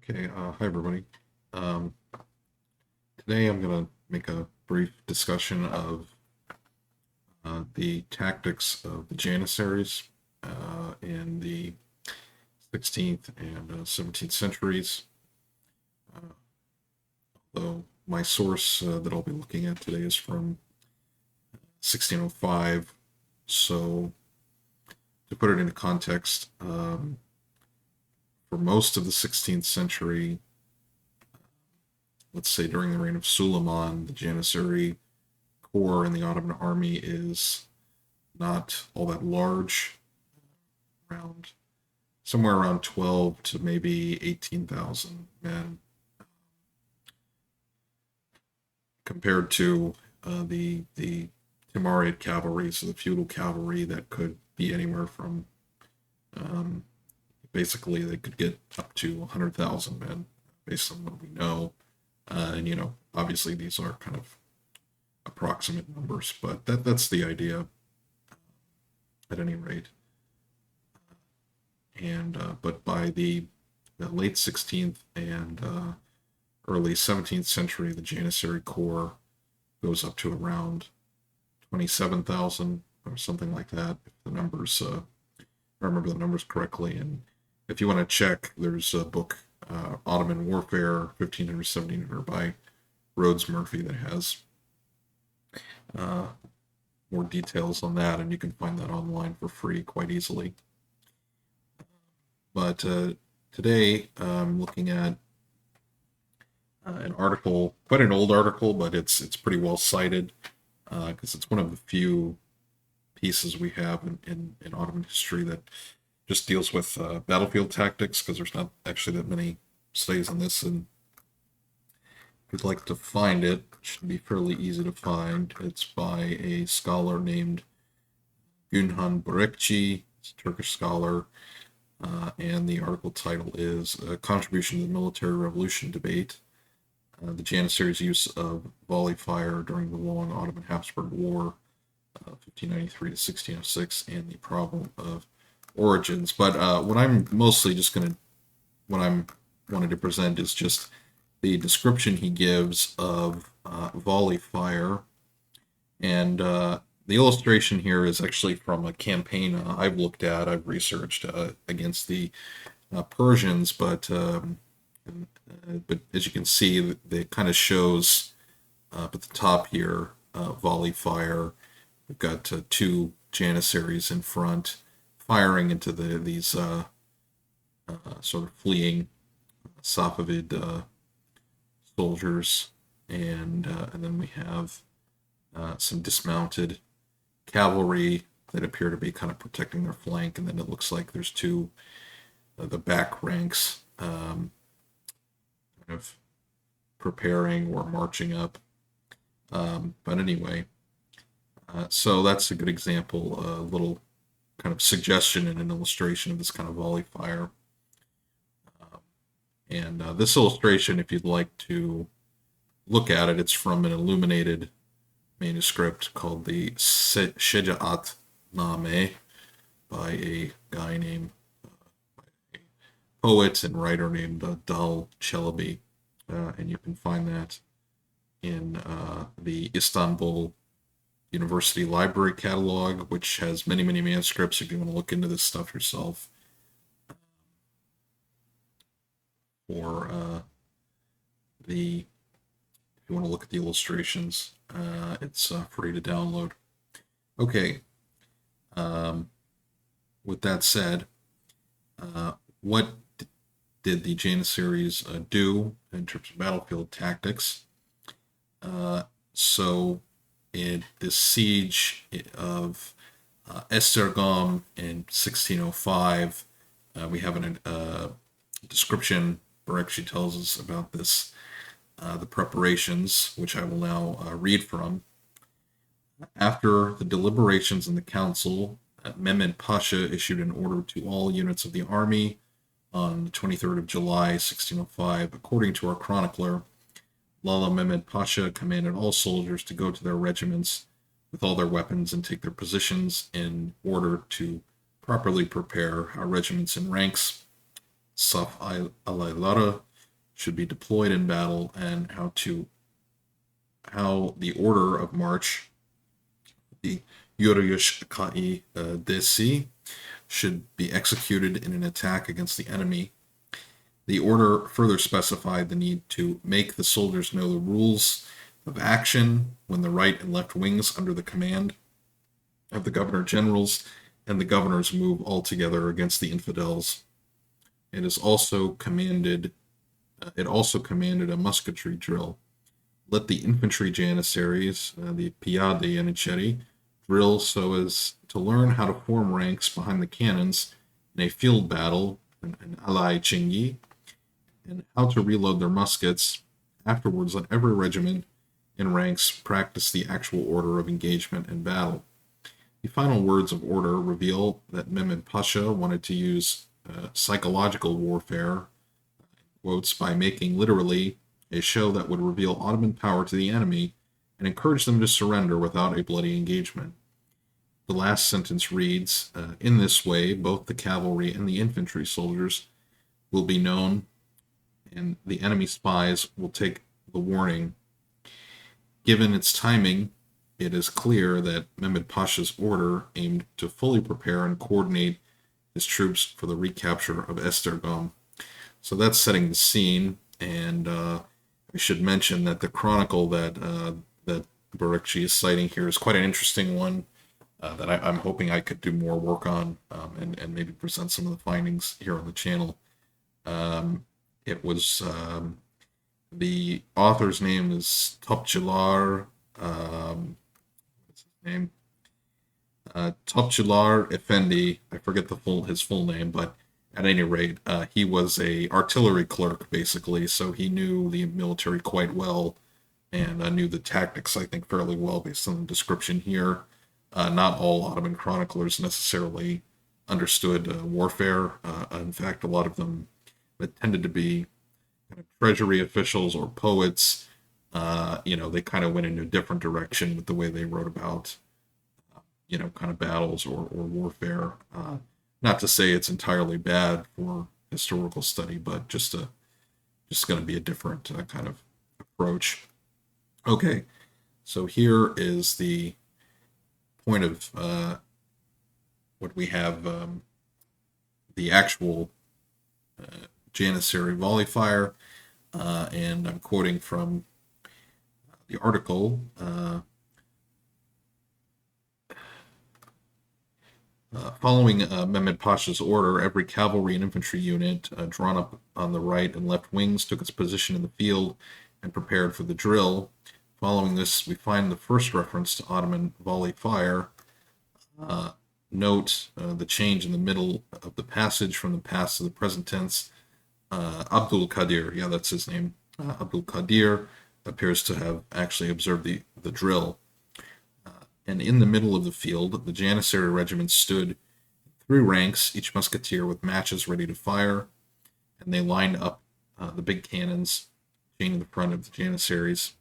Okay, hi everybody. Um, Today I'm going to make a brief discussion of the tactics of the Janissaries in the 16th and 17th centuries. Though my source that I'll be looking at today is from 1605. So, to put it into context, for most of the 16th century, let's say during the reign of Suleiman, the Janissary corps in the Ottoman army is not all that large, around somewhere around 12 to maybe 18,000 men, compared to the Timurid cavalry, so the feudal cavalry that could be anywhere from um, basically they could get up to 100,000 men based on what we know. And obviously these are kind of approximate numbers, but that's the idea at any rate. And but by the late 16th and early 17th century, the Janissary Corps goes up to around 27,000 or something like that, if the numbers, I remember the numbers correctly. And if you want to check, there's a book, Ottoman Warfare, 1500 1700, by Rhodes Murphy, that has uh, more details on that, and you can find that online for free quite easily. But today I'm looking at an article, quite an old article, but it's pretty well cited because it's one of the few pieces we have in Ottoman history that just deals with battlefield tactics, because there's not actually that many studies on this. And if you'd like to find it, it should be fairly easy to find. It's by a scholar named Günhan Börekçi. It's a Turkish scholar. And the article title is a Contribution to the Military Revolution Debate, the Janissaries' use of volley fire during the long Ottoman Habsburg War, 1593 to 1606, and the problem of origins. But what I'm mostly just going to, what I'm wanted to present is just the description he gives of volley fire. And the illustration here is actually from a campaign I've looked at, I've researched against the Persians, but as you can see, it kind of shows up at the top here volley fire. We've got two Janissaries in front firing into these sort of fleeing Safavid soldiers, and then we have some dismounted cavalry that appear to be kind of protecting their flank, and then it looks like there's two the back ranks kind of preparing or marching up. But anyway, so that's a good example, a little kind of suggestion and an illustration of this kind of volley fire. And this illustration, if you'd like to look at it, it's from an illuminated manuscript called the Şecaat Name by a guy named, a poet and writer named Dal Çelebi. And you can find that in the Istanbul University Library catalog, which has many, many manuscripts if you want to look into this stuff yourself. Or if you want to look at the illustrations, it's free to download. Okay. With that said, what did the Janissaries do in terms of battlefield tactics? So, in the siege of Esztergom in 1605, we have a description. Börekçi tells us about this, the preparations, which I will now read from. After the deliberations in the council, Mehmed Pasha issued an order to all units of the army on the 23rd of July, 1605. According to our chronicler, Lala Mehmed Pasha commanded all soldiers to go to their regiments with all their weapons and take their positions in order to properly prepare our regiments in ranks, Saf alaylara, should be deployed in battle, and how the order of march, the Yürüyüş Desi, should be executed in an attack against the enemy. The order further specified the need to make the soldiers know the rules of action when the right and left wings under the command of the governor generals and the governors move all together against the infidels. It also commanded a musketry drill. Let the infantry Janissaries, the Piade Janissary, drill so as to learn how to form ranks behind the cannons in a field battle, an alai chingi, and how to reload their muskets. Afterwards, let every regiment in ranks practice the actual order of engagement and battle. The final words of order reveal that Mehmed Pasha wanted to use psychological warfare, quotes, by making literally a show that would reveal Ottoman power to the enemy and encourage them to surrender without a bloody engagement. The last sentence reads, in this way, both the cavalry and the infantry soldiers will be known, and the enemy spies will take the warning. Given its timing, it is clear that Mehmed Pasha's order aimed to fully prepare and coordinate his troops for the recapture of Esztergom. So that's setting the scene, and I should mention that the chronicle that Börekçi is citing here is quite an interesting one that I'm hoping I could do more work on and maybe present some of the findings here on the channel. It was the author's name is Topçular. What's his name? Topçular Effendi. I forget his full name, but at any rate, he was a artillery clerk basically, so he knew the military quite well and knew the tactics, I think, fairly well based on the description here. Not all Ottoman chroniclers necessarily understood warfare. In fact, a lot of them tended to be kind of treasury officials or poets. They kind of went in a different direction with the way they wrote about, kind of battles or warfare. Not to say it's entirely bad for historical study, but just going to be a different kind of approach. Okay, so here is the point of what we have, the actual Janissary volley fire, and I'm quoting from the article. Following Mehmed Pasha's order, every cavalry and infantry unit drawn up on the right and left wings took its position in the field and prepared for the drill. Following this, we find the first reference to Ottoman volley fire. Note the change in the middle of the passage from the past to the present tense. Abdul Kadir, yeah, that's his name. Abdul Kadir appears to have actually observed the drill. And in the middle of the field, the Janissary regiment stood in 3 ranks, each musketeer with matches ready to fire, and they lined up the big cannons, chained in the front of the Janissaries.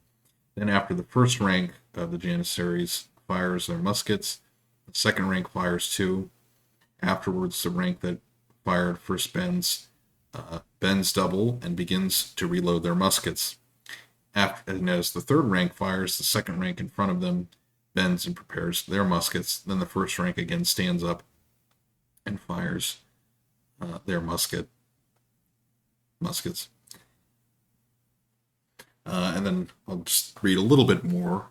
Then after the first rank of the Janissaries fires their muskets, the second rank fires too. Afterwards, the rank that fired first bends double and begins to reload their muskets. And as the third rank fires, the second rank in front of them bends and prepares their muskets. Then the first rank again stands up and fires their muskets. And then I'll just read a little bit more.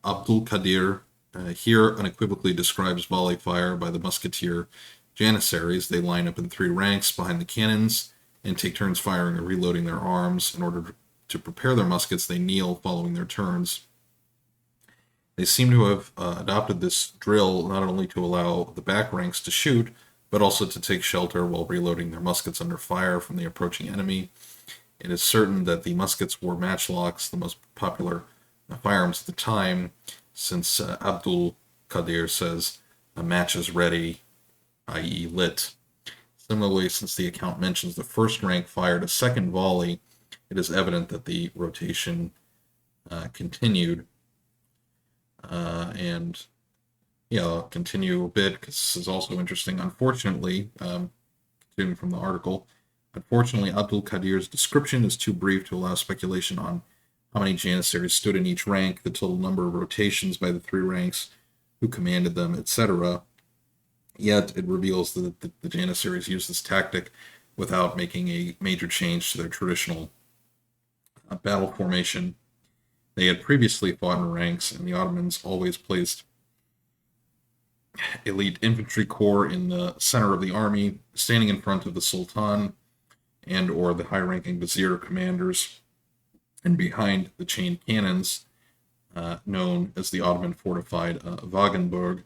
Abdul Kadir here unequivocally describes volley fire by the musketeer Janissaries. They line up in 3 ranks behind the cannons and take turns firing and reloading their arms. In order to prepare their muskets, they kneel following their turns. They seem to have adopted this drill not only to allow the back ranks to shoot, but also to take shelter while reloading their muskets under fire from the approaching enemy. It is certain that the muskets were matchlocks, the most popular firearms at the time, since Abdul Kadir says a match is ready, i.e. lit. Similarly, since the account mentions the first rank fired a second volley, it is evident that the rotation continued. And I'll continue a bit because this is also interesting. Unfortunately, continuing from the article, Unfortunately, Abdul Qadir's description is too brief to allow speculation on how many Janissaries stood in each rank, the total number of rotations by the three ranks, who commanded them, etc. Yet it reveals that the Janissaries used this tactic without making a major change to their traditional battle formation. They had previously fought in ranks, and the Ottomans always placed elite infantry corps in the center of the army, standing in front of the Sultan and or the high-ranking vizier commanders, and behind the chain cannons, known as the Ottoman fortified Wagenburg.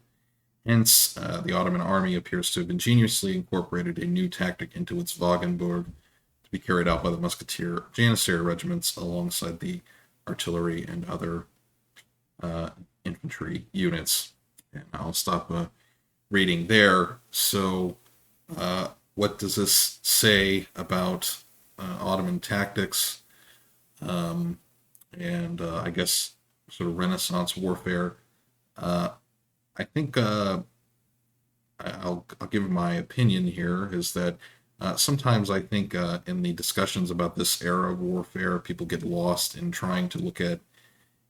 Hence, the Ottoman army appears to have ingeniously incorporated a new tactic into its Wagenburg to be carried out by the musketeer Janissary regiments alongside the artillery and other infantry units. And I'll stop reading there. So, what does this say about Ottoman tactics and I guess sort of Renaissance warfare? I think I'll give my opinion here is that sometimes I think in the discussions about this era of warfare, people get lost in trying to look at,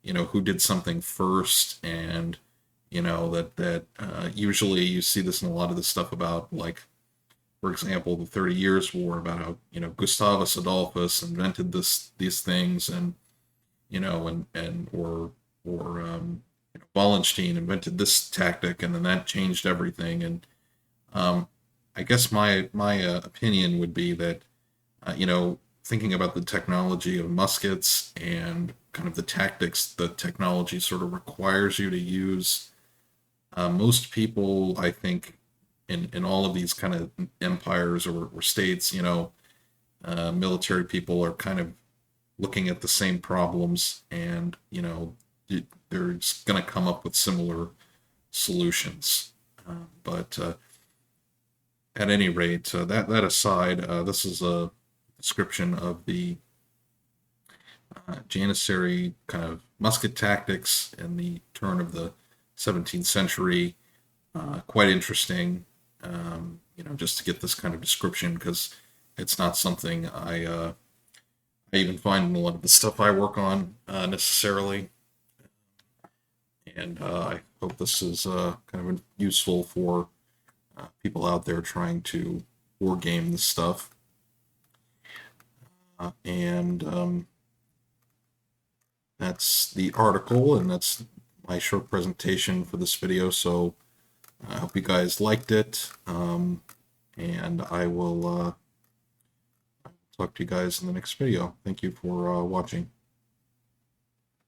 who did something first, and that usually you see this in a lot of the stuff about, like, for example, the 30 Years' War, about how Gustavus Adolphus invented these things, and Wallenstein invented this tactic, and then that changed everything. And I guess my opinion would be that thinking about the technology of muskets and kind of the tactics the technology sort of requires you to use, most people, I think, in all of these kind of empires or states, military people are kind of looking at the same problems, and they're just going to come up with similar solutions. But at any rate, that aside, this is a description of the Janissary kind of musket tactics in the turn of the 17th century. Quite interesting, just to get this kind of description, because it's not something I even find in a lot of the stuff I work on necessarily. And I hope this is kind of useful for people out there trying to war game this stuff. And that's the article, and that's my short presentation for this video. So I hope you guys liked it, and I will talk to you guys in the next video. Thank you for watching.